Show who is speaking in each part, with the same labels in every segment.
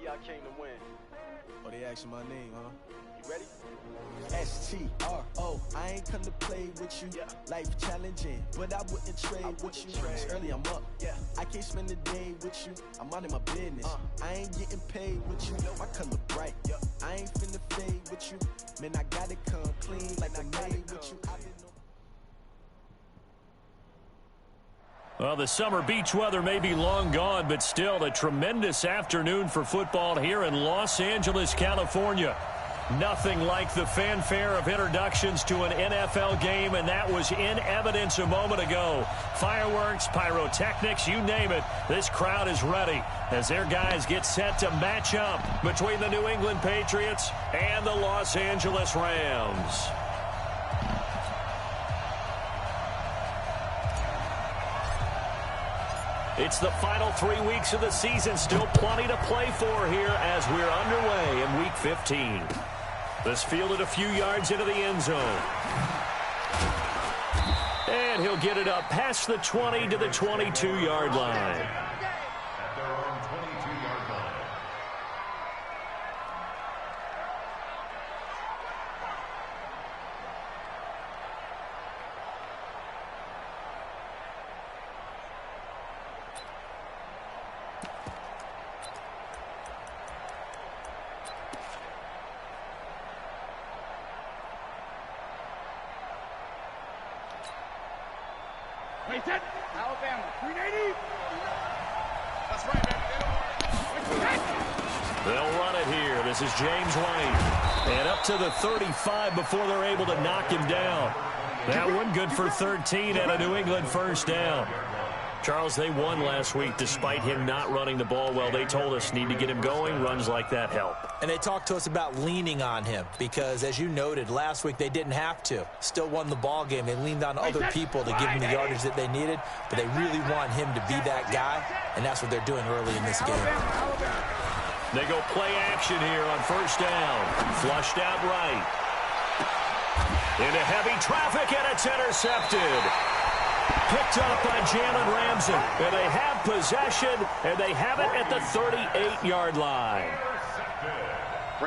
Speaker 1: I came to win.
Speaker 2: Oh, they asking my name, huh?
Speaker 1: You ready?
Speaker 2: S-T-R-O, I ain't come to play with you. Life challenging, but I wouldn't trade with you. It's early, I'm up. I can't spend the day with you. I'm out of my business. I ain't getting paid with you. My color bright. I ain't finna fade with you. Man, I gotta come clean like I made with you.
Speaker 3: Well, the summer beach weather may be long gone, but still a tremendous afternoon for football here in Los Angeles, California. Nothing like the fanfare of introductions to an NFL game, and that was in evidence a moment ago. Fireworks, pyrotechnics, you name it. This crowd is ready as their guys get set to match up between the New England Patriots and the Los Angeles Rams. It's the final 3 weeks of the season. Still plenty to play for here as we're underway in Week 15. This fielded a few yards into the end zone. And he'll get it up past the 20 to the 22-yard line.
Speaker 4: Alabama, 380. That's right, baby.
Speaker 3: They'll run it here. This is James White. And up to the 35 before they're able to knock him down. That one good for 13 and a New England first down. Charles, they won last week despite him not running the ball well. They told us need to get him going. Runs like that help.
Speaker 5: And they talked to us about leaning on him because, as you noted, last week they didn't have to. Still won the ball game. They leaned on other people to give him the yardage that they needed, but they really want him to be that guy, and that's what they're doing early in this game.
Speaker 3: They go play action here on first down. Flushed out right. Into heavy traffic, and it's intercepted. Picked up by Jalen Ramsey. And they have possession, and they have it at the 38-yard line.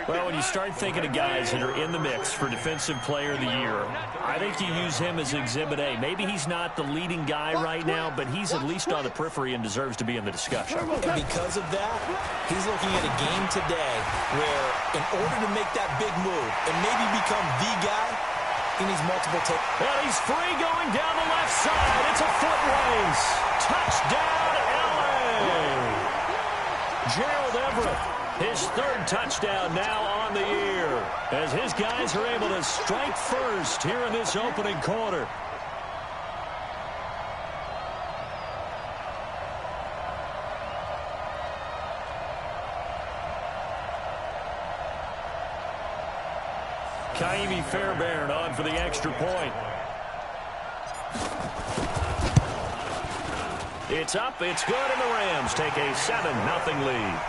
Speaker 3: Well, when you start thinking of guys that are in the mix for Defensive Player of the Year, I think you use him as Exhibit A. Maybe he's not the leading guy right now, but he's at least on the periphery and deserves to be in the discussion.
Speaker 5: And because of that, he's looking at a game today where, in order to make that big move and maybe become the guy, he needs multiple takes.
Speaker 3: And he's free going down the left side. It's a foot race. Touchdown, L.A. Gerald Everett, his third touchdown now on the year, as his guys are able to strike first here in this opening quarter. Kaimi Fairbairn on for the extra point. It's up, it's good, and the Rams take a 7-0 lead.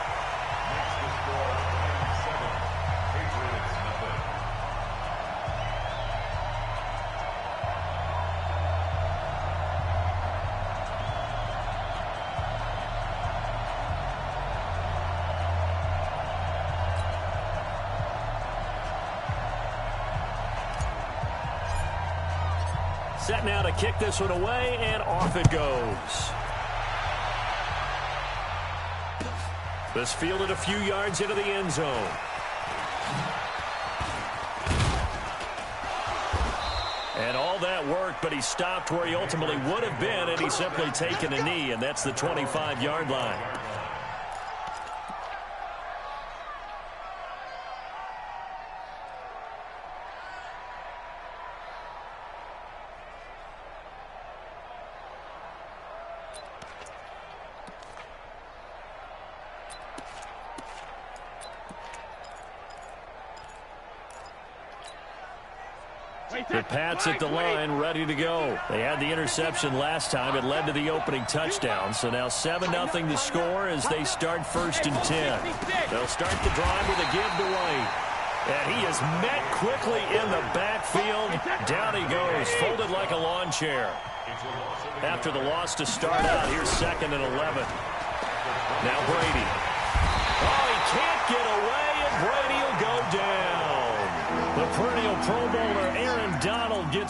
Speaker 3: Set now to kick this one away, and off it goes. This fielded a few yards into the end zone. And all that worked, but he stopped where he ultimately would have been, and he's simply taken a knee, and that's the 25-yard line. The Pats at the line, ready to go. They had the interception last time. It led to the opening touchdown. So now 7-0 to score as they start 1st and 10. They'll start the drive with a give to White. And he is met quickly in the backfield. Down he goes, folded like a lawn chair. After the loss to start out, here's 2nd and 11. Now Brady. Oh, he can't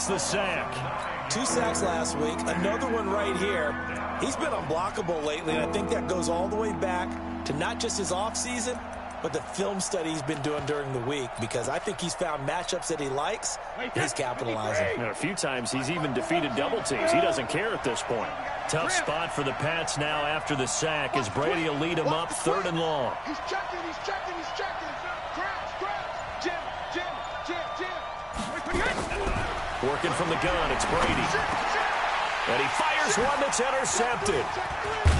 Speaker 3: gets the sack.
Speaker 5: 2 sacks last week, another one right here. He's been unblockable lately, and I think that goes all the way back to not just his offseason, but the film study he's been doing during the week, because I think he's found matchups that he likes, and he's capitalizing.
Speaker 3: And a few times he's even defeated double teams. He doesn't care at this point. Tough spot for the Pats now after the sack as Brady will lead him up 3rd and long.
Speaker 4: He's checking.
Speaker 3: Working from the gun, it's Brady. And he fires one that's intercepted.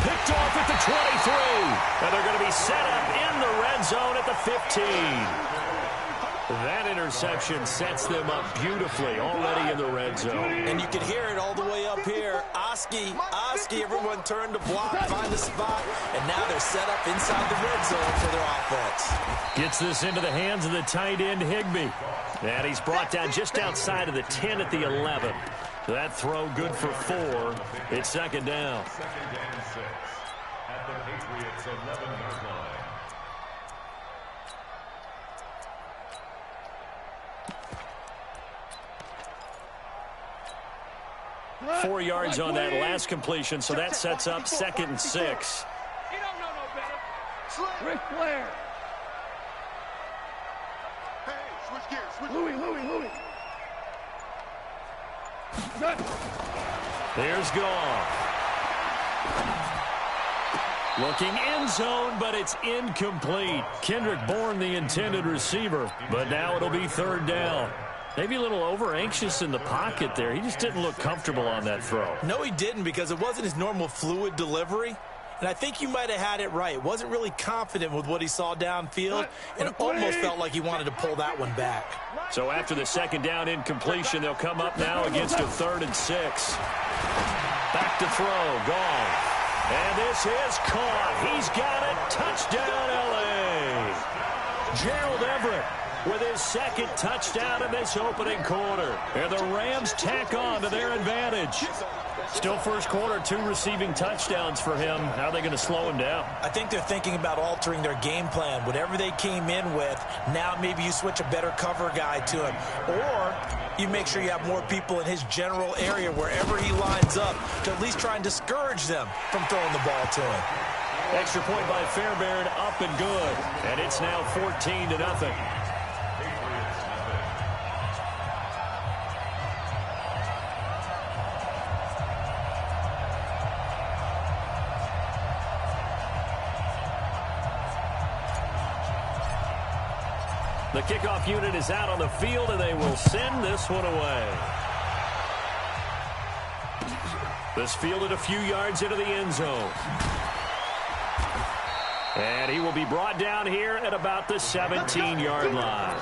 Speaker 3: Picked off at the 23. And they're going to be set up in the red zone at the 15. That interception sets them up beautifully already in the red zone.
Speaker 5: And you can hear it all the way up here. Oski, everyone turned to block, find a spot, and now they're set up inside the red zone for their offense.
Speaker 3: Gets this into the hands of the tight end, Higbee. And he's brought down just outside of the 10 at the 11. That throw good for 4. It's 2nd down.
Speaker 1: 2nd and 6 at the Patriots' 11-yard line.
Speaker 3: 4 yards on that last completion, so that sets up 2nd and 6.
Speaker 4: You don't know no better. Ric Flair. Hey, switch gears. Louis.
Speaker 3: There's Goff. Looking end zone, but it's incomplete. Kendrick Bourne, the intended receiver, but now it'll be 3rd down. Maybe a little over-anxious in the pocket there. He just didn't look comfortable on that throw.
Speaker 5: No, he didn't, because it wasn't his normal fluid delivery. And I think you might have had it right. Wasn't really confident with what he saw downfield and almost felt like he wanted to pull that one back.
Speaker 3: So after the 2nd down incompletion, they'll come up now against a 3rd and 6. Back to throw. Goff. And this is caught. He's got it. Touchdown, L.A. Gerald Everett with his 2nd touchdown in this opening quarter. And the Rams tack on to their advantage. Still first quarter, 2 receiving touchdowns for him. How are they going to slow him down?
Speaker 5: I think they're thinking about altering their game plan. Whatever they came in with, now maybe you switch a better cover guy to him. Or you make sure you have more people in his general area wherever he lines up to at least try and discourage them from throwing the ball to him.
Speaker 3: Extra point by Fairbairn, up and good. And it's now 14-0. The kickoff unit is out on the field, and they will send this one away. This fielded a few yards into the end zone. And he will be brought down here at about the 17-yard line.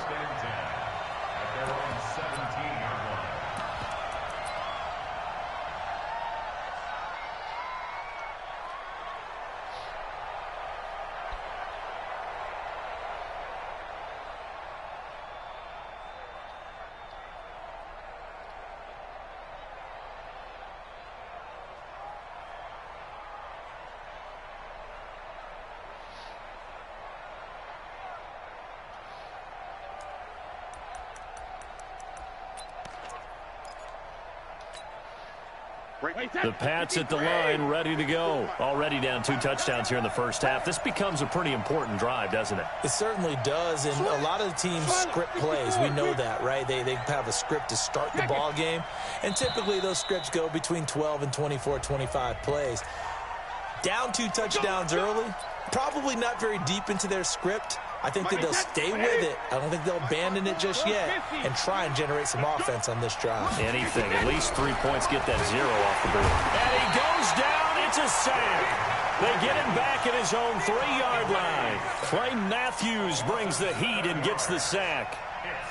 Speaker 3: The Pats at the line, ready to go. Already down 2 touchdowns here in the first half. This becomes a pretty important drive, doesn't it?
Speaker 5: It certainly does, and a lot of the teams script plays. We know that, right? They have a script to start the ball game, and typically those scripts go between 12 and 24, 25 plays. Down 2 touchdowns early, probably not very deep into their script. I think that they'll stay with it. I don't think they'll abandon it just yet and try and generate some offense on this drive.
Speaker 3: Anything. At least 3 points, get that 0 off the board. And he goes down. It's a sack. They get him back at his own 3-yard line. Clay Matthews brings the heat and gets the sack.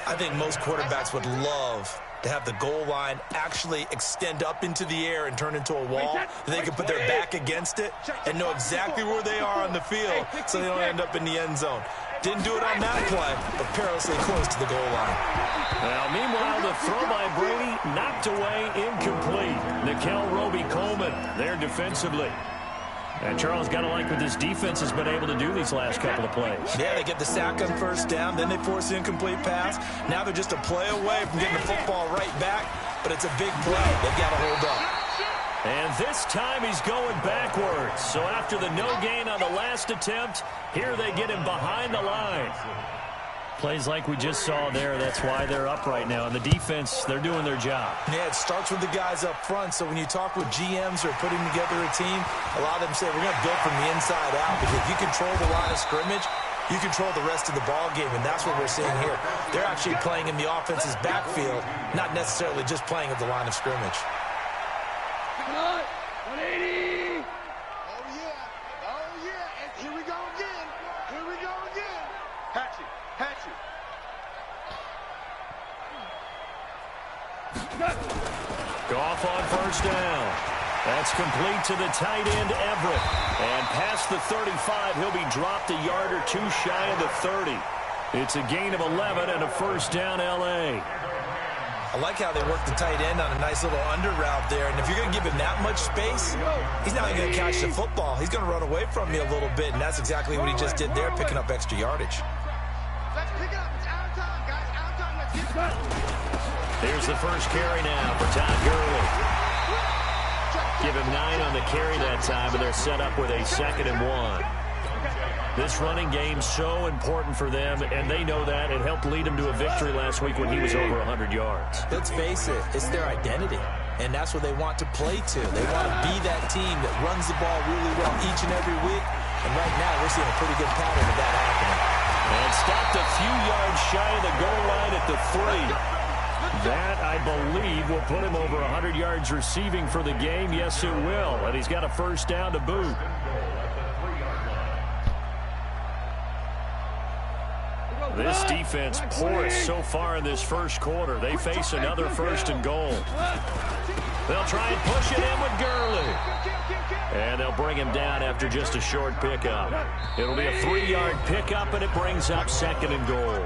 Speaker 5: I think most quarterbacks would love to have the goal line actually extend up into the air and turn into a wall. They can put their back against it and know exactly where they are on the field so they don't end up in the end zone. Didn't do it on that play, but perilously close to the goal line.
Speaker 3: Now, meanwhile, the throw by Brady knocked away, incomplete. Nickel Roby-Coleman there defensively. And Charles, got to like what this defense has been able to do these last couple of plays.
Speaker 5: Yeah, they get the sack on first down, then they force the incomplete pass. Now they're just a play away from getting the football right back but it's a big play. They've got to hold up.
Speaker 3: And this time he's going backwards. So after the no gain on the last attempt, here they get him behind the line. Plays like we just saw there. That's why they're up right now. And the defense, they're doing their job.
Speaker 5: Yeah, it starts with the guys up front. So when you talk with GMs who are putting together a team, a lot of them say we're going to build from the inside out, because if you control the line of scrimmage, you control the rest of the ball game, and that's what we're seeing here. They're actually playing in the offense's backfield, not necessarily just playing at the line of scrimmage.
Speaker 4: 180. Oh, yeah. Oh, yeah. And here we go again. Here we go again. Hatchet. Hatchet.
Speaker 3: Goff on first down. That's complete to the tight end, Everett. And past the 35, he'll be dropped a yard or two shy of the 30. It's a gain of 11 and a first down, L.A.
Speaker 5: I like how they work the tight end on a nice little under route there. And if you're going to give him that much space, he's not going to catch the football. He's going to run away from you a little bit, and that's exactly what he just did there, picking up extra yardage.
Speaker 4: Let's pick it up. It's our time, guys. Our time. Let's get it.
Speaker 3: Here's the first carry now for Todd Gurley. Give him 9 on the carry that time, and they're set up with a 2nd and 1. This running game's so important for them, and they know that. It helped lead him to a victory last week when he was over 100 yards.
Speaker 5: Let's face it, it's their identity, and that's what they want to play to. They want to be that team that runs the ball really well each and every week, and right now we're seeing a pretty good pattern of that happening.
Speaker 3: And stopped a few yards shy of the goal line at the 3. That, I believe, will put him over 100 yards receiving for the game. Yes, it will, and he's got a first down to boot. This defense porous so far in this first quarter. They face another 1st and goal. They'll try and push it in with Gurley. And they'll bring him down after just a short pickup. It'll be a 3-yard pickup, and it brings up 2nd and goal.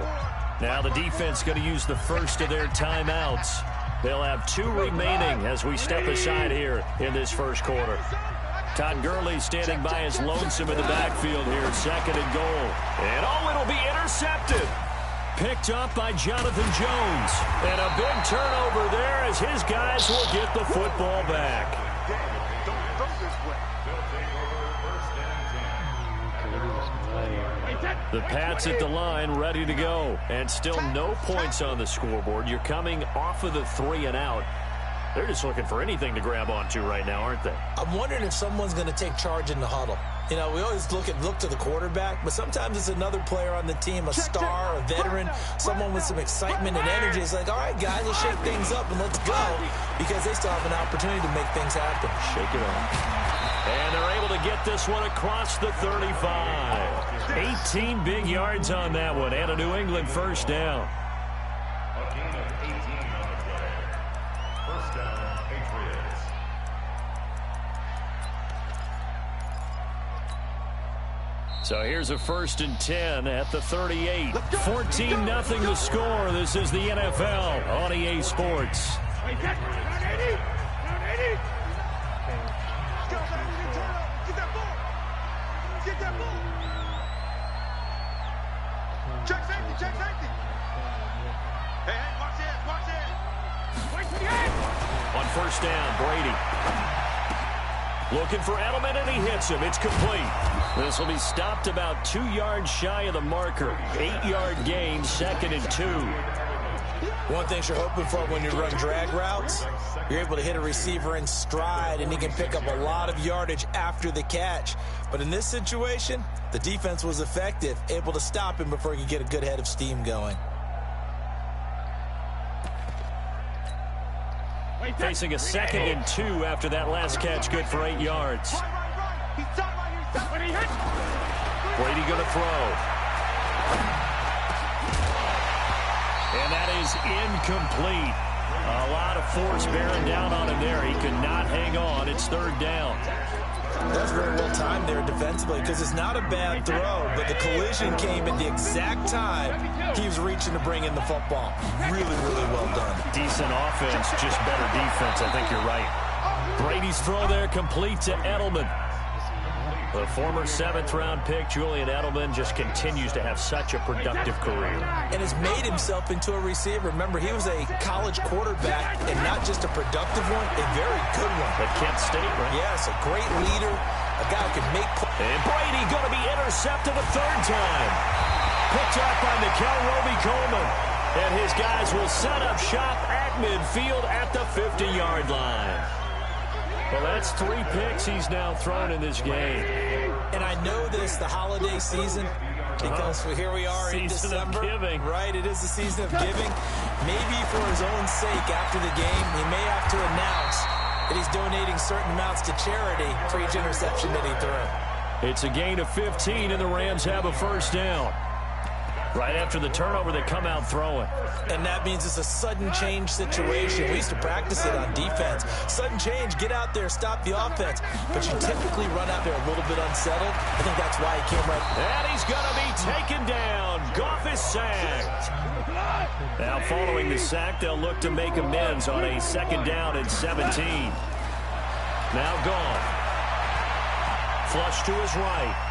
Speaker 3: Now the defense going to use the first of their timeouts. They'll have 2 remaining as we step aside here in this first quarter. Todd Gurley standing by his lonesome in the backfield here, 2nd and goal. And it'll be intercepted. Picked up by Jonathan Jones. And a big turnover there as his guys will get the football back. The Pats at the line, ready to go. And still no points on the scoreboard. You're coming off of the 3 and out. They're just looking for anything to grab onto right now, aren't they?
Speaker 5: I'm wondering if someone's going to take charge in the huddle. You know, we always look to the quarterback, but sometimes it's another player on the team, a star, a veteran, someone with some excitement and energy. It's like, all right, guys, let's shake things up and let's go, because they still have an opportunity to make things happen.
Speaker 3: Shake it up. And they're able to get this one across the 35. 18 big yards on that one, and a New England first down.
Speaker 1: A gain of 18 on the play. First down, Patriots.
Speaker 3: So here's a 1st and 10 at the 38. 14-0 the score. This is the NFL on EA Sports.
Speaker 4: Check safety, check safety. Hey, watch this.
Speaker 3: On first down, Brady. Looking for Edelman, and he hits him. It's complete. This will be stopped about 2 yards shy of the marker. 8-yard gain, 2nd and 2.
Speaker 5: One thing you're hoping for when you run drag routes, you're able to hit a receiver in stride, and he can pick up a lot of yardage after the catch. But in this situation, the defense was effective, able to stop him before he could get a good head of steam going.
Speaker 3: Facing a 2nd and 2 after that last catch, good for 8 yards. Brady going to throw. And that is incomplete. A lot of force bearing down on him there. He could not hang on. It's 3rd down.
Speaker 5: That's very well timed there defensively, because it's not a bad throw, but the collision came at the exact time he was reaching to bring in the football. Really, really well done.
Speaker 3: Decent offense, just better defense. I think you're right. Brady's throw there complete to Edelman. The former 7th-round pick, Julian Edelman, just continues to have such a productive career.
Speaker 5: And has made himself into a receiver. Remember, he was a college quarterback, and not just a productive one, a very good one.
Speaker 3: At Kent State, right?
Speaker 5: Yes, a great leader, a guy who can make plays.
Speaker 3: And Brady going to be intercepted a third time. Picked up by Nickel Roby-Coleman. And his guys will set up shop at midfield at the 50-yard line. Well, that's 3 picks he's now thrown in this game.
Speaker 5: And I know this, the holiday season, because here we are in December.
Speaker 3: Season of giving.
Speaker 5: Right, it is the season of giving. Maybe for his own sake after the game, he may have to announce that he's donating certain amounts to charity for each interception that he threw.
Speaker 3: It's a gain of 15, and the Rams have a first down. Right after the turnover, they come out throwing.
Speaker 5: And that means it's a sudden change situation. We used to practice it on defense. Sudden change, get out there, stop the offense. But you typically run out there a little bit unsettled. I think that's why he came right.
Speaker 3: And he's going to be taken down. Goff is sacked. Now following the sack, they'll look to make amends on a 2nd down and 17. Now Goff. Flush to his right.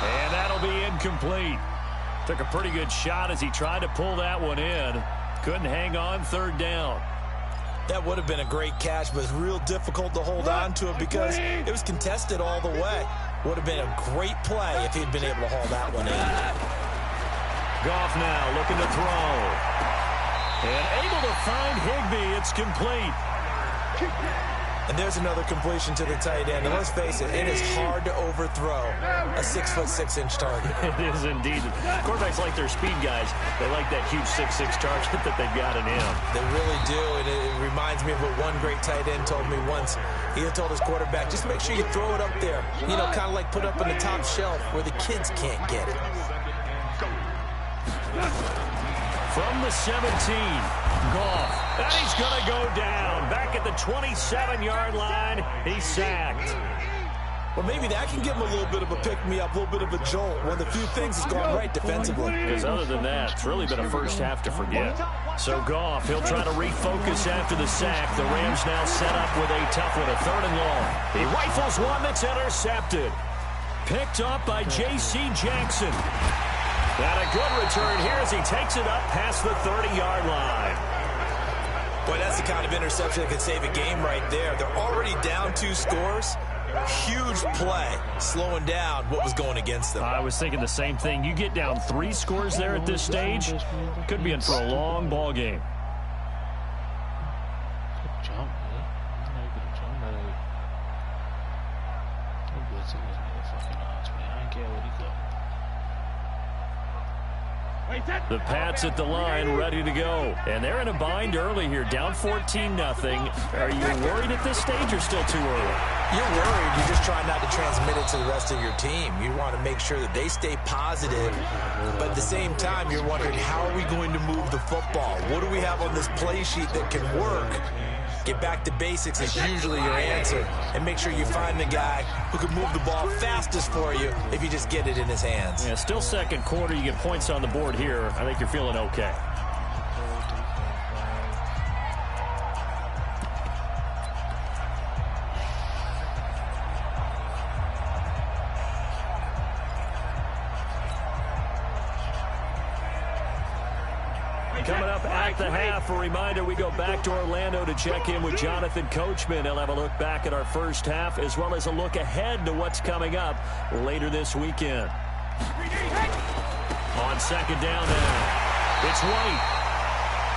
Speaker 3: And that'll be incomplete. Took a pretty good shot as he tried to pull that one in. Couldn't hang on 3rd down.
Speaker 5: That would have been a great catch, but it's real difficult to hold on to it because it was contested all the way. Would have been a great play if he'd been able to haul that one in.
Speaker 3: Goff now looking to throw. And able to find Higbee. It's complete.
Speaker 5: And there's another completion to the tight end. And let's face it, it is hard to overthrow a 6'6" target.
Speaker 3: It is indeed. Quarterbacks like their speed guys. They like that huge 6'6" target that they've got in him.
Speaker 5: They really do, and it reminds me of what one great tight end told me once. He had told his quarterback, just make sure you throw it up there. You know, kind of like put it up on the top shelf where the kids can't get it.
Speaker 3: From the 17, Goff. And he's going to go down. Back at the 27-yard line, he's sacked.
Speaker 5: Well, maybe that can give him a little bit of a pick-me-up, a little bit of a jolt. One of the few things that's gone right defensively.
Speaker 3: Because other than that, it's really been a first half to forget. So Goff, he'll try to refocus after the sack. The Rams now set up with a tough one, a 3rd and long. He rifles one that's intercepted. Picked up by J.C. Jackson. And a good return here as he takes it up past the 30-yard line.
Speaker 5: Boy, that's the kind of interception that could save a game right there. They're already down 2 scores. Huge play, slowing down what was going against them.
Speaker 3: I was thinking the same thing. You get down 3 scores there at this stage, could be in for a long ball game.
Speaker 6: Good jump, man. Good jump, man. I'm blitzing this motherfucking odds, man. I don't care what he got.
Speaker 3: The Pats at the line, ready to go. And they're in a bind early here, down 14-0. Are you worried at this stage or still too early?
Speaker 5: You're worried. You're just trying not to transmit it to the rest of your team. You want to make sure that they stay positive. But at the same time, you're wondering, how are we going to move the football? What do we have on this play sheet that can work? Get back to basics is usually your answer. And make sure you find the guy who can move the ball fastest for you if you just get it in his hands.
Speaker 3: Yeah, still 2nd quarter. You get points on the board here. I think you're feeling okay. Coming up at the half, a reminder, we go back to Orlando to check in with Jonathan Coachman. He'll have a look back at our first half as well as a look ahead to what's coming up later this weekend. On 2nd down now, it's White.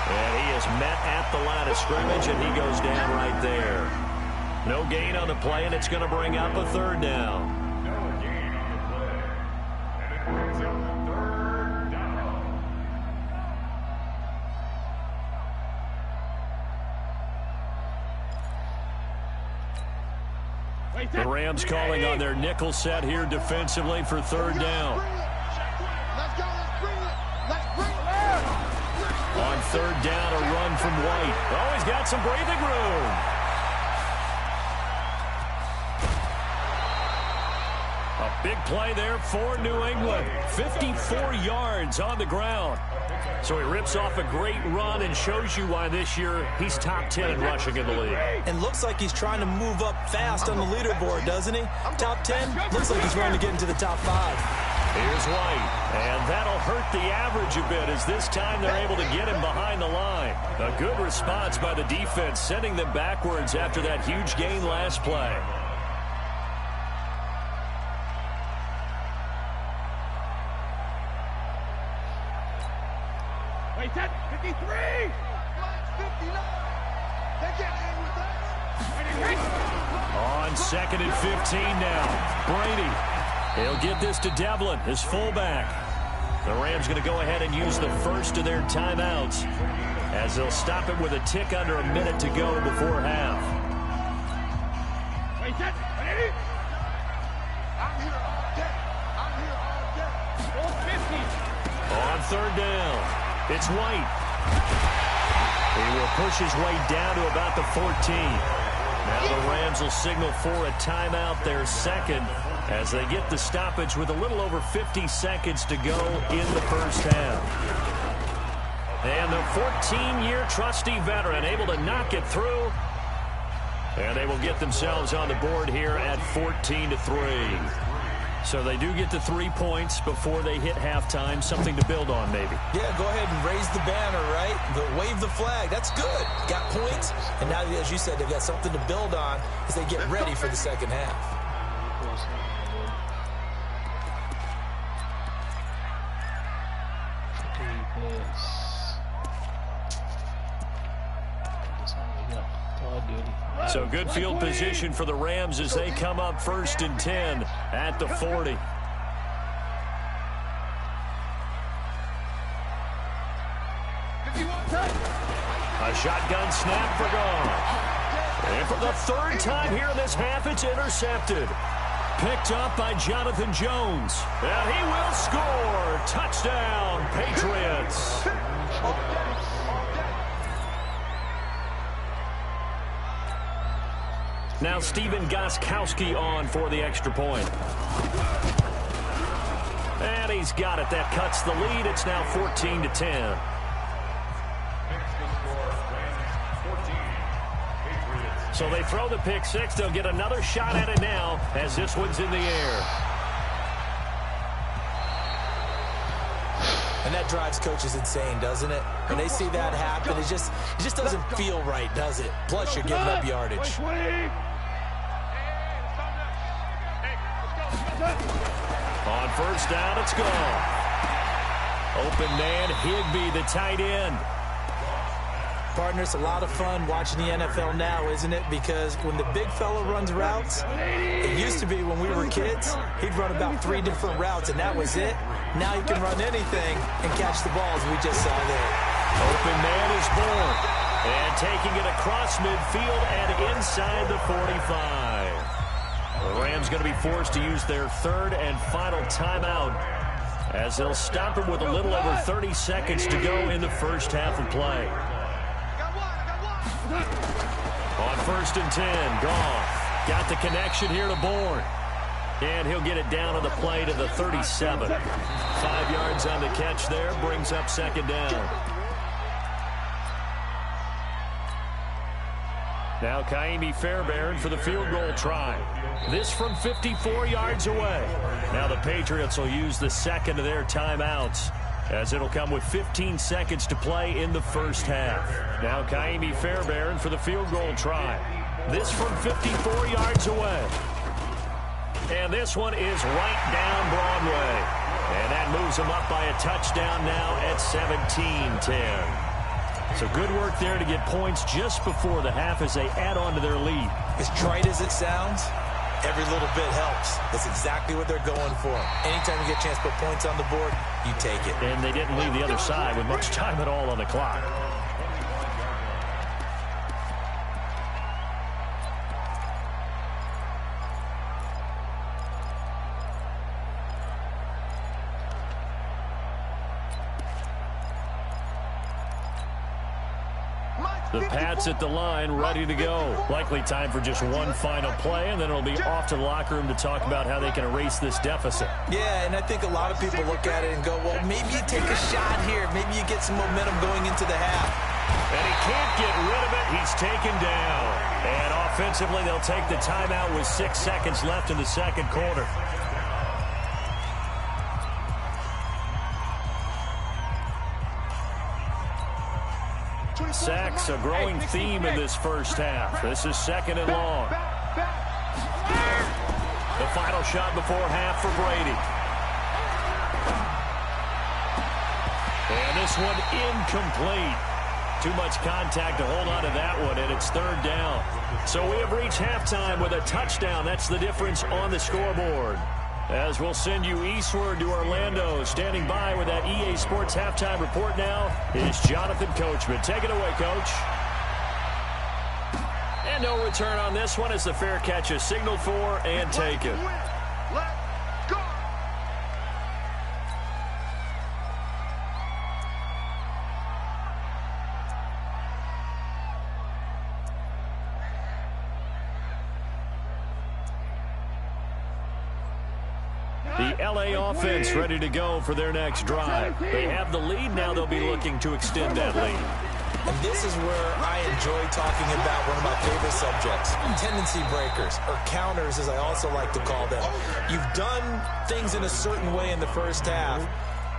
Speaker 3: And he is met at the line of scrimmage, and he goes down right there. No gain on the play, and it's going to bring up a 3rd down. The Rams calling on their nickel set here defensively for 3rd down.
Speaker 4: Let's go, let's bring it. Let's bring it.
Speaker 3: On 3rd down, a run from White. Oh, he's got some breathing room. A big play there for New England. 54 yards on the ground. So he rips off a great run and shows you why this year he's top 10 in rushing in the league.
Speaker 5: And looks like he's trying to move up fast on the leaderboard, doesn't he? Top 10? Looks like he's trying to get into the top 5.
Speaker 3: Here's White, and that'll hurt the average a bit as this time they're able to get him behind the line. A good response by the defense, sending them backwards after that huge gain last play.
Speaker 4: Wait, 10, 53! 59! They can't hang with us!
Speaker 3: On 2nd and 15 now. Brady. He'll get this to Devlin, his fullback. The Rams going to go ahead and use the first of their timeouts as they'll stop it with a tick under a minute to go before half.
Speaker 4: Wait, 10, 80! I'm here all day. I'm here all day. 50.
Speaker 3: On 3rd down, it's White. He will push his way down to about the 14. Now the Rams will signal for a timeout, their second, as they get the stoppage with a little over 50 seconds to go in the first half. And the 14-year trusty veteran able to knock it through. And they will get themselves on the board here at 14-3. So they do get the 3 points before they hit halftime. Something to build on, maybe.
Speaker 5: Yeah, go ahead and raise the banner, right? Wave the flag. That's good. Got points. And now, as you said, they've got something to build on as they get ready for the second half.
Speaker 3: So good field position for the Rams as they come up 1st and 10 at the 40. A shotgun snap for gone. And for the 3rd time here in this half, it's intercepted. Picked up by Jonathan Jones. And he will score. Touchdown, Patriots. Now Steven Gostkowski on for the extra point. And he's got it. That cuts the lead. It's now 14-10. So they throw the pick six. They'll get another shot at it now as this one's in the air.
Speaker 5: And that drives coaches insane, doesn't it? When they see that happen, it just doesn't feel right, does it? Plus, you're giving up yardage.
Speaker 3: On 1st down, it's gone. Open man, Higbee, the tight end.
Speaker 5: Partner, it's a lot of fun watching the NFL now, isn't it? Because when the big fella runs routes, it used to be when we were kids, he'd run about 3 different routes, and that was it. Now he can run anything and catch the ball, as we just saw there.
Speaker 3: Open man is born. And taking it across midfield and inside the 45. The Rams going to be forced to use their 3rd and final timeout as they'll stop it with a little over 30 seconds to go in the first half of play. On 1st and 10, Goff got the connection here to Bourne. And he'll get it down on the play to the 37. 5 yards on the catch there, brings up 2nd down. Now Kaimi Fairbairn for the field goal try. This from 54 yards away. Now the Patriots will use the 2nd of their timeouts, as it'll come with 15 seconds to play in the first half. Now Kaimi Fairbairn for the field goal try. This from 54 yards away. And this one is right down Broadway. And that moves them up by a touchdown now at 17-10. So good work there to get points just before the half as they add on to their lead.
Speaker 5: As trite as it sounds, every little bit helps. That's exactly what they're going for. Anytime you get a chance to put points on the board, you take it.
Speaker 3: And they didn't leave the other side with much time at all on the clock. The Pats at the line, ready to go. Likely time for just one final play, and then it'll be off to the locker room to talk about how they can erase this deficit.
Speaker 5: Yeah, and I think a lot of people look at it and go, well, maybe you take a shot here. Maybe you get some momentum going into the half.
Speaker 3: And he can't get rid of it. He's taken down. And offensively, they'll take the timeout with 6 seconds left in the second quarter. Sacks, a growing theme in this first half. This is second and long. The final shot before half for Brady. And this one incomplete. Too much contact to hold on to that one, and it's third down. So we have reached halftime with a touchdown. That's the difference on the scoreboard. As we'll send you eastward to Orlando. Standing by with that EA Sports halftime report now is Jonathan Coachman. Take it away, Coach. And no return on this one as the fair catch is signaled for and taken.
Speaker 4: Let's go.
Speaker 3: The LA offense ready to go for their next drive. They have the lead. Now they'll be looking to extend that lead.
Speaker 5: And this is where I enjoy talking about one of my favorite subjects, tendency breakers, or counters as I also like to call them. You've done things in a certain way in the first half,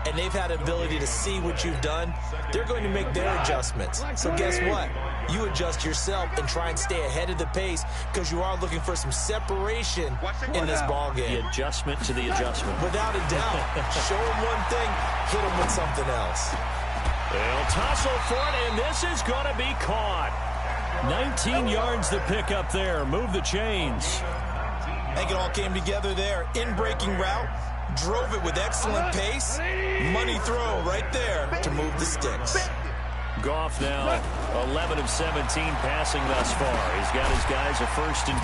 Speaker 5: and they've had the ability to see what you've done. They're going to make their adjustments. So guess what? You adjust yourself and try and stay ahead of the pace because you are looking for some separation in this ball game.
Speaker 3: The adjustment to the adjustment.
Speaker 5: Without a doubt. Show them one thing, hit them with something else.
Speaker 3: They'll tussle for it, and this is going to be caught. 19 yards to pick up there. Move the chains.
Speaker 5: I think it all came together there. In-breaking route. Drove it with excellent pace. Money throw right there to move the sticks.
Speaker 3: Goff now 11 of 17 passing thus far. He's got his guys a 1st and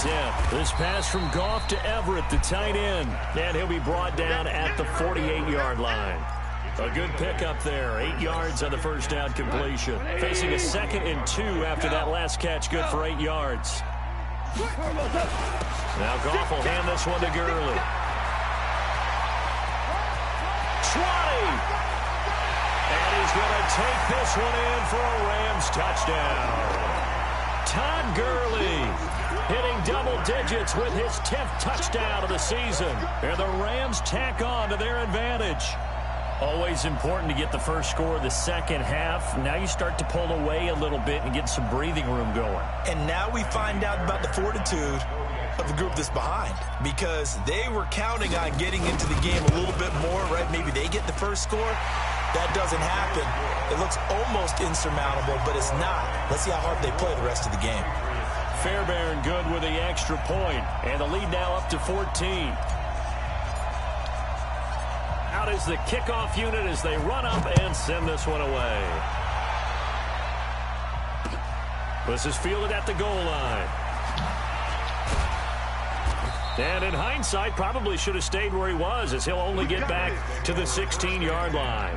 Speaker 3: 10. This pass from Goff to Everett, the tight end. And he'll be brought down at the 48-yard line. A good pickup there. 8 yards on the first down completion. Facing a 2nd and 2 after that last catch. Good for 8 yards. Now Goff will hand this one to Gurley. 20. And he's going to take this one in for a Rams touchdown. Todd Gurley hitting double digits with his 10th touchdown of the season. And the Rams tack on to their advantage. Always important to get the first score of the second half. Now you start to pull away a little bit and get some breathing room going.
Speaker 5: And now we find out about the fortitude of the group that's behind, because they were counting on getting into the game a little bit more, right? Maybe they get the first score. That doesn't happen. It looks almost insurmountable, but it's not. Let's see how hard they play the rest of the game.
Speaker 3: Fairbairn good with the extra point, and the lead now up to 14. Out is the kickoff unit as they run up and send this one away. This is fielded at the goal line. And in hindsight, probably should have stayed where he was, as he'll only get back to the 16-yard line.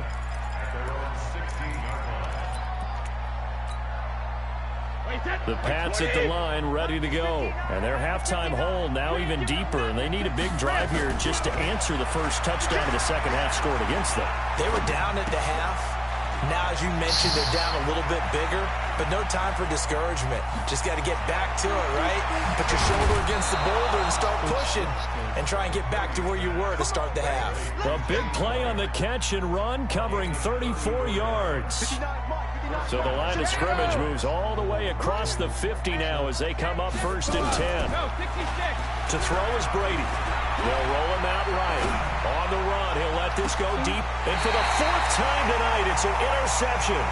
Speaker 3: The Pats at the line, ready to go. And their halftime hole now even deeper, and they need a big drive here just to answer the first touchdown of the second half scored against them.
Speaker 5: They were down at the half. Now, as you mentioned, they're down a little bit bigger, but no time for discouragement. Just got to get back to it, right? Put your shoulder against the boulder and start pushing and try and get back to where you were to start the half.
Speaker 3: A big play on the catch and run, covering 34 yards. So the line of scrimmage moves all the way across the 50 now as they come up 1st and 10. To throw is Brady. They'll roll him out right. On the run, he'll let this go deep. And for the 4th time tonight, it's an interception.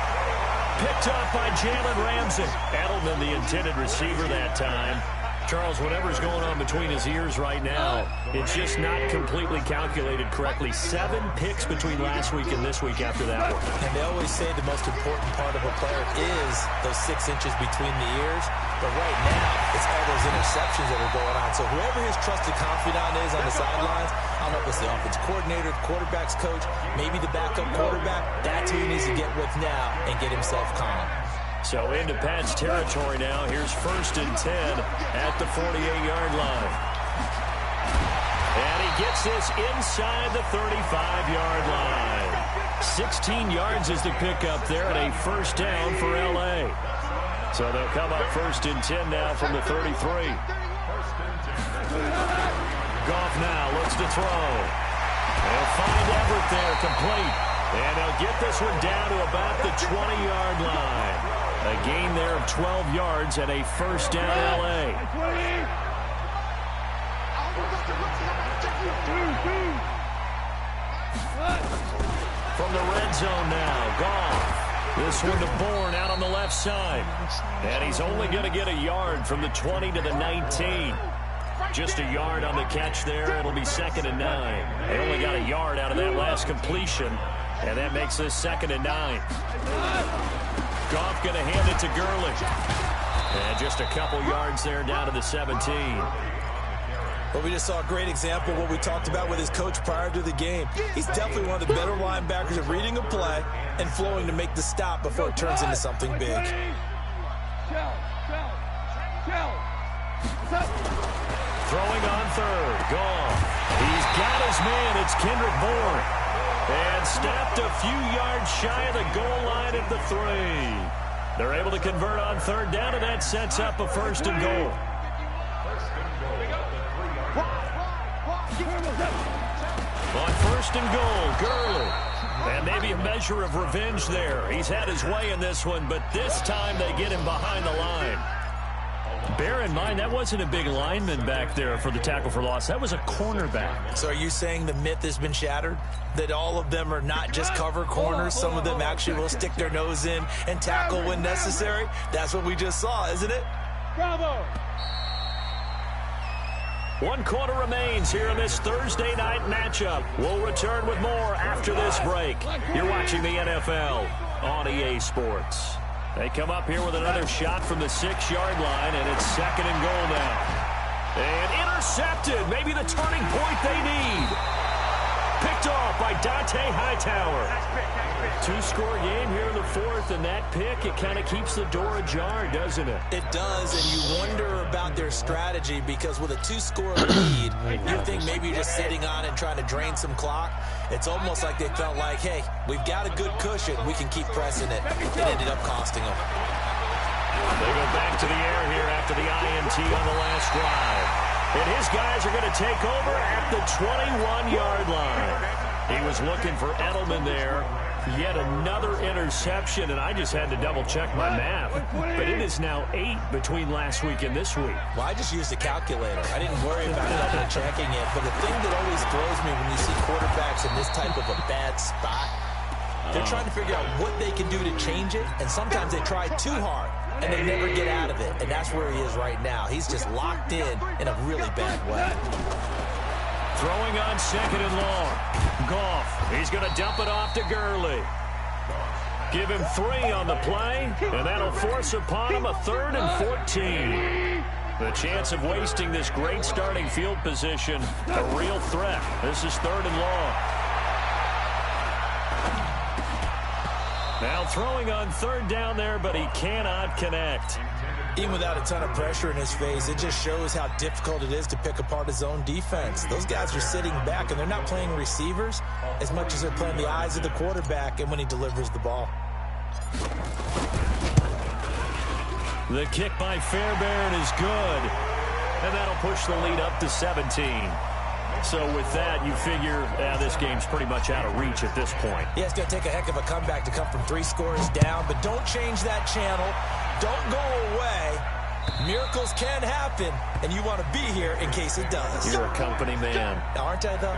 Speaker 3: Picked up by Jalen Ramsey. Edelman, the intended receiver that time. Charles, whatever's going on between his ears right now, it's just not completely calculated correctly. 7 picks between last week and this week after that one.
Speaker 5: And they always say the most important part of a player is those 6 inches between the ears. But right now, it's all those interceptions that are going on. So whoever his trusted confidant is on the sidelines, I don't know if it's the offense coordinator, the quarterback's coach, maybe the backup quarterback, that's who he needs to get with now and get himself calm.
Speaker 3: So into Pat's territory now. Here's 1st and 10 at the 48-yard line. And he gets this inside the 35-yard line. 16 yards is the pickup there, and a 1st down for L.A. So they'll come up 1st and 10 now from the 33. Goff now looks to throw. They'll find Everett there, complete. And they'll get this one down to about the 20-yard line. A gain there of 12 yards and a 1st down L.A. From the red zone now, Goff. This one to Bourne out on the left side. And he's only going to get a yard from the 20 to the 19. Just a yard on the catch there. It'll be 2nd and 9. They only got a yard out of that last completion. And that makes this 2nd and 9. Goff going to hand it to Gurley. And just a couple yards there down to the 17.
Speaker 5: Well, we just saw a great example of what we talked about with his coach prior to the game. He's definitely one of the better linebackers at reading a play and flowing to make the stop before it turns into something big.
Speaker 3: Throwing on 3rd. Goff. He's got his man. It's Kendrick Bourne. And snapped a few yards shy of the goal line at the 3. They're able to convert on 3rd down, and that sets up a 1st and goal. On 1st and goal, Gurley. And maybe a measure of revenge there. He's had his way in this one, but this time they get him behind the line. Bear in mind, that wasn't a big lineman back there for the tackle for loss. That was a cornerback.
Speaker 5: So are you saying the myth has been shattered? That all of them are not just cover corners? Some of them actually will stick their nose in and tackle when necessary? That's what we just saw, isn't it?
Speaker 4: Bravo!
Speaker 3: 1 quarter remains here in this Thursday night matchup. We'll return with more after this break. You're watching the NFL on EA Sports. They come up here with another shot from the 6-yard line, and it's 2nd and goal now. And intercepted. Maybe the turning point they need. Picked off by Dante Hightower. 2-score game here in the 4th, and that pick, it kind of keeps the door ajar, doesn't it?
Speaker 5: It does, and you wonder about their strategy because with a 2-score lead, you think maybe you're just sitting on and trying to drain some clock. It's almost like they felt like, hey, we've got a good cushion. We can keep pressing it. It ended up costing them.
Speaker 3: They go back to the air here after the INT on the last drive. And his guys are going to take over at the 21-yard line. He was looking for Edelman there. Yet another interception, and I just had to double-check my math. But it is now 8 between last week and this week.
Speaker 5: Well, I just used a calculator. I didn't worry about double-checking it. But the thing that always throws me when you see quarterbacks in this type of a bad spot, they're trying to figure out what they can do to change it, and sometimes they try too hard, and they never get out of it. And that's where he is right now. He's just locked in a really bad way.
Speaker 3: Throwing on 2nd and long. Goff. He's going to dump it off to Gurley. Give him 3 on the play, and that'll force upon him a 3rd and 14. The chance of wasting this great starting field position, a real threat. This is 3rd and long. Now throwing on 3rd down there, but he cannot connect.
Speaker 5: Even without a ton of pressure in his face, it just shows how difficult it is to pick apart his own defense. Those guys are sitting back, and they're not playing receivers as much as they're playing the eyes of the quarterback and when he delivers the ball.
Speaker 3: The kick by Fairbairn is good, and that'll push the lead up to 17. So with that, you figure this game's pretty much out of reach at this point.
Speaker 5: Yeah, it's going to take a heck of a comeback to come from 3 scores down, but don't change that channel. Don't go away. Miracles can happen, and you want to be here in case it does.
Speaker 3: You're a company man.
Speaker 5: Aren't I, though?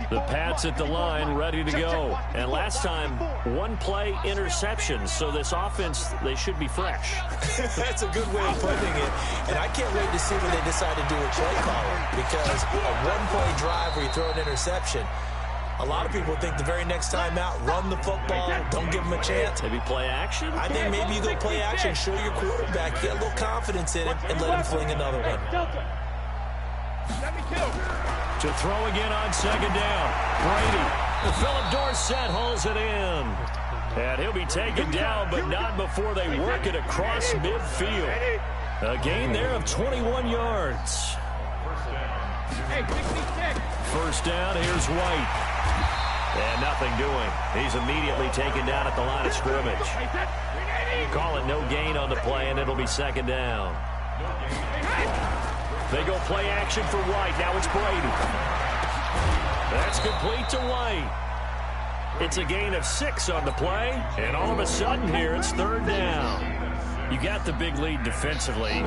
Speaker 3: The Pats at the line, ready to go. And last time, 1-play interception. So this offense, they should be fresh.
Speaker 5: That's a good way of putting it. And I can't wait to see when they decide to do a play caller. Because a 1-play drive where you throw an interception, a lot of people think the very next time out, run the football, don't give them a chance.
Speaker 3: Maybe play action?
Speaker 5: I think maybe you go play action, show your quarterback, get a little confidence in him, and let him fling another one.
Speaker 3: To throw again on second down. Brady. Philip Dorsett holds it in. And he'll be taken down, but not before they work it across midfield. A gain there of 21 yards. First down, here's White. And nothing doing. He's immediately taken down at the line of scrimmage. Call it no gain on the play, and it'll be second down. They go play action for White. Now it's Brady. That's complete to White. It's a gain of 6 on the play, and all of a sudden here it's third down. You got the big lead defensively,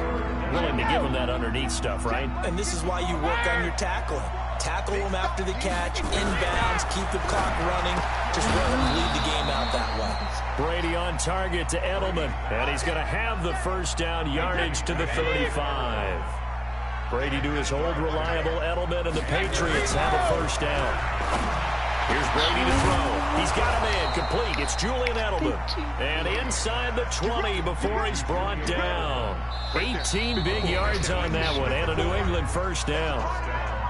Speaker 3: willing to give them that underneath stuff, right?
Speaker 5: And this is why you work on your tackling. Tackle them after the catch, inbounds, keep the clock running. Just run and lead the game out that way.
Speaker 3: Brady on target to Edelman, and he's going to have the first down, yardage to the 35. Brady to his old reliable Edelman, and the Patriots have a first down. Here's Brady to throw. He's got him in. Complete. It's Julian Edelman. And inside the 20 before he's brought down. 18 big yards on that one. And a New England first down.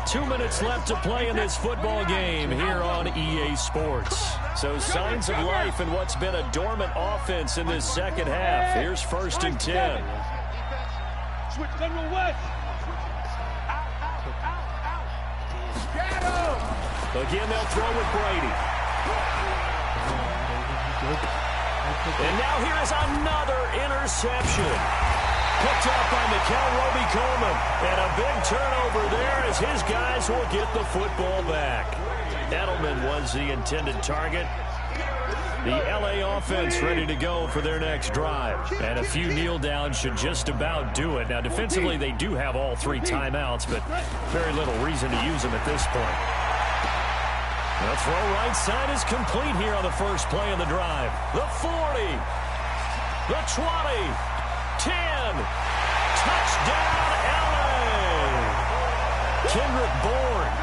Speaker 3: 2 minutes left to play in this football game here on EA Sports. So signs of life in what's been a dormant offense in this second half. Here's first and 10.
Speaker 4: Switch General West. Get him!
Speaker 3: Again, they'll throw with Brady. And now here is another interception. Picked up by Mikel Roby-Coleman. And a big turnover there as his guys will get the football back. Edelman was the intended target. The LA offense ready to go for their next drive. And a few kneel downs should just about do it. Now, defensively, they do have all 3 timeouts, but very little reason to use them at this point. The throw right side is complete here on the first play of the drive. The 40, the 20, 10, touchdown LA. Kendrick Bourne,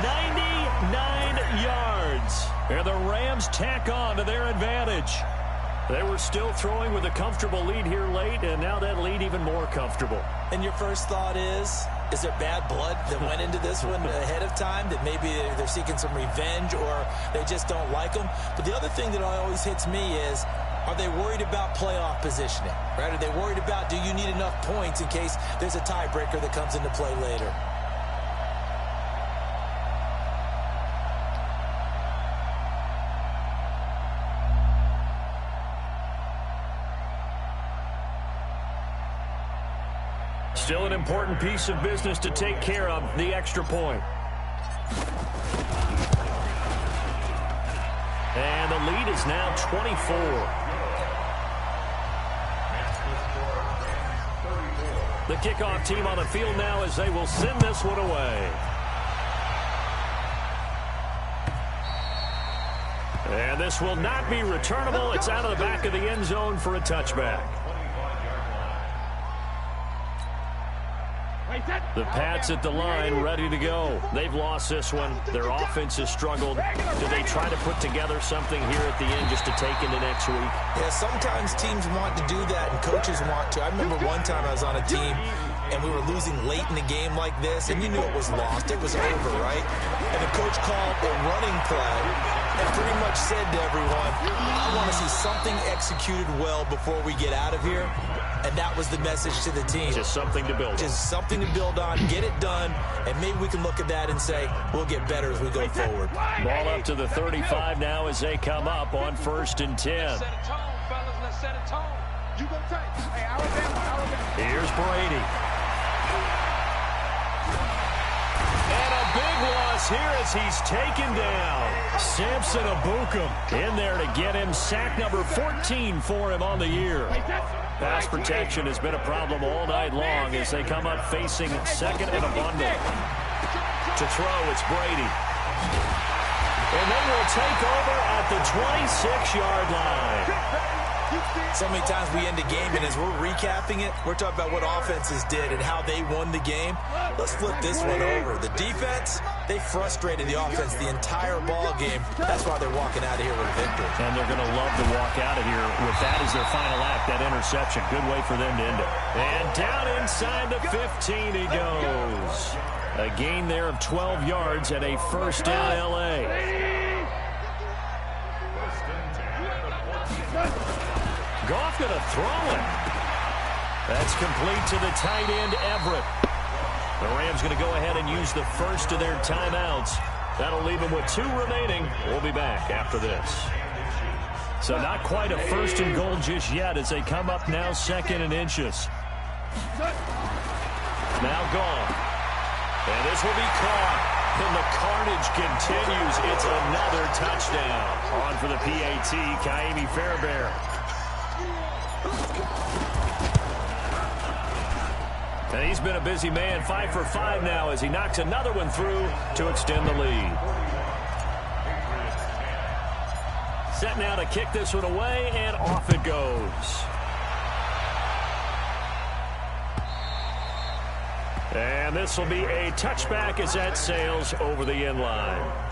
Speaker 3: 99 yards. And the Rams tack on to their advantage. They were still throwing with a comfortable lead here late, and now that lead even more comfortable.
Speaker 5: And your first thought is there bad blood that went into this one ahead of time, that maybe they're seeking some revenge or they just don't like them? But the other thing that always hits me is, are they worried about playoff positioning? Right? Are they worried about, do you need enough points in case there's a tiebreaker that comes into play later?
Speaker 3: Still an important piece of business to take care of, the extra point. And the lead is now 24. The kickoff team on the field now as they will send this one away. And this will not be returnable. It's out of the back of the end zone for a touchback. The Pats at the line, ready to go. They've lost this one. Their offense has struggled. Do they try to put together something here at the end just to take into next week?
Speaker 5: Yeah, sometimes teams want to do that and coaches want to. I remember one time I was on a team and we were losing late in the game like this, and you knew it was lost. It was over, right? And the coach called a running play and pretty much said to everyone, I want to see something executed well before we get out of here. And that was the message to the team.
Speaker 3: Just something to build on.
Speaker 5: Just something to build on, get it done, and maybe we can look at that and say, we'll get better as we go forward.
Speaker 3: Ball up to the 35 now as they come up on first and 10.
Speaker 4: Let's set a tone, fellas. Let's set a tone. You gonna take. Hey, Alabama.
Speaker 3: Here's Brady. And a big loss here as he's taken down. Samson Abukum in there to get him. Sack number 14 for him on the year. Pass protection has been a problem all night long as they come up facing second and a bundle. To throw, it's Brady. And they will take over at the 26-yard line.
Speaker 5: So many times we end a game, and as we're recapping it, we're talking about what offenses did and how they won the game. Let's flip this one over. The defense, they frustrated the offense the entire ball game. That's why they're walking out of here with a victory.
Speaker 3: And they're going to love to walk out of here with that as their final act, that interception. Good way for them to end it. And down inside the 15 he goes. A gain there of 12 yards and a first down L.A. Goff going to throw it. That's complete to the tight end, Everett. The Rams going to go ahead and use the first of their timeouts. That'll leave them with 2 remaining. We'll be back after this. So not quite a first and goal just yet as they come up now 2nd and inches. Now gone. And this will be caught. And the carnage continues. It's another touchdown. On for the PAT, Kaimi Fairbairn. And he's been a busy man, 5 for 5 now as he knocks another one through to extend the lead. Set now to kick this one away, and off it goes. And this will be a touchback as that sails over the end line.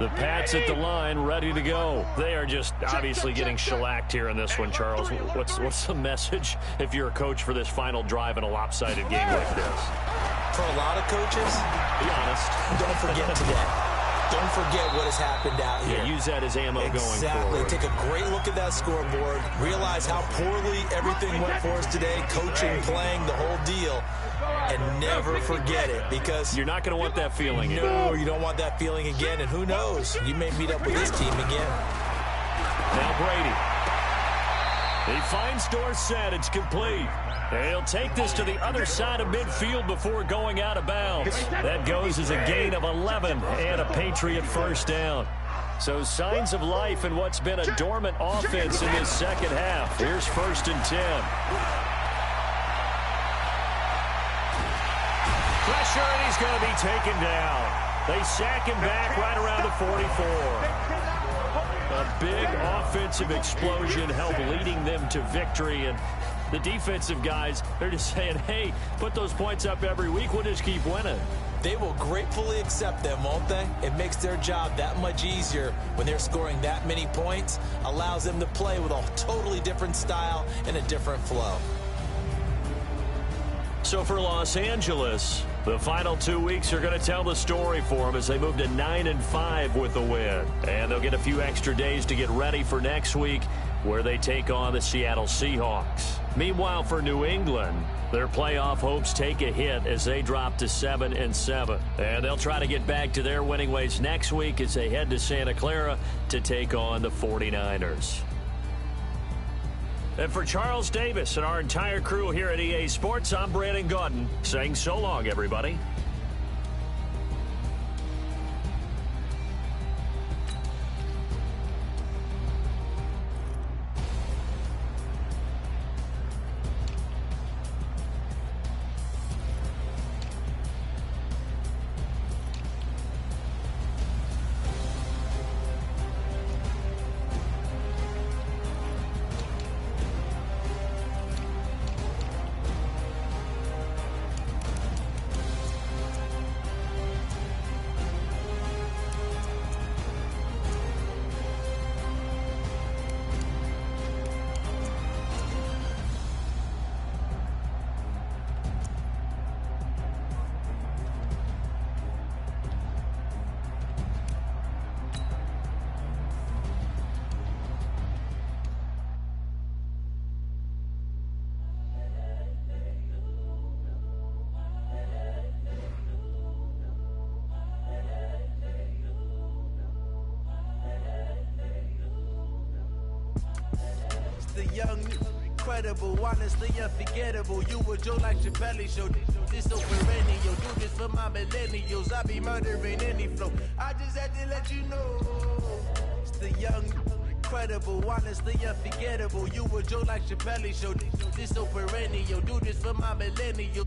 Speaker 3: The Pats at the line, ready to go. They are just obviously getting shellacked here in this one, Charles. What's the message if you're a coach for this final drive in a lopsided game like this?
Speaker 5: For a lot of coaches, be honest, don't forget today. Don't forget what has happened out here.
Speaker 3: Yeah, use that as ammo going forward.
Speaker 5: Exactly. Take a great look at that scoreboard. Realize how poorly everything went for us today. Coaching, playing, the whole deal. And never forget it, because
Speaker 3: you're not going to want that feeling again.
Speaker 5: No, you don't want that feeling again. And who knows? You may meet up with this team again.
Speaker 3: Now Brady. He finds Dorsett. It's complete. He'll take this to the other side of midfield before going out of bounds. That goes as a gain of 11 and a Patriot first down. So signs of life in what's been a dormant offense in this second half. Here's 1st and 10. Pressure, and he's going to be taken down. They sack him back right around the 44. A big offensive explosion helped leading them to victory, and the defensive guys, they're just saying, hey, put those points up every week. We'll just keep winning.
Speaker 5: They will gratefully accept them, won't they? It makes their job that much easier when they're scoring that many points. Allows them to play with a totally different style and a different flow.
Speaker 3: So for Los Angeles, the final 2 weeks are going to tell the story for them as they move to 9-5 with the win. And they'll get a few extra days to get ready for next week, where they take on the Seattle Seahawks. Meanwhile, for New England, their playoff hopes take a hit as they drop to 7-7. And they'll try to get back to their winning ways next week as they head to Santa Clara to take on the 49ers. And for Charles Davis and our entire crew here at EA Sports, I'm Brandon Gaudin saying so long, everybody.
Speaker 2: The young, incredible, honestly unforgettable. You were Joe like Chappelle show. This so perennial. Do this for my millennials. I be murdering any flow. I just had to let you know. It's the young, incredible, honestly unforgettable. You were Joe like Chappelle show. This so perennial. Do this for my millennials.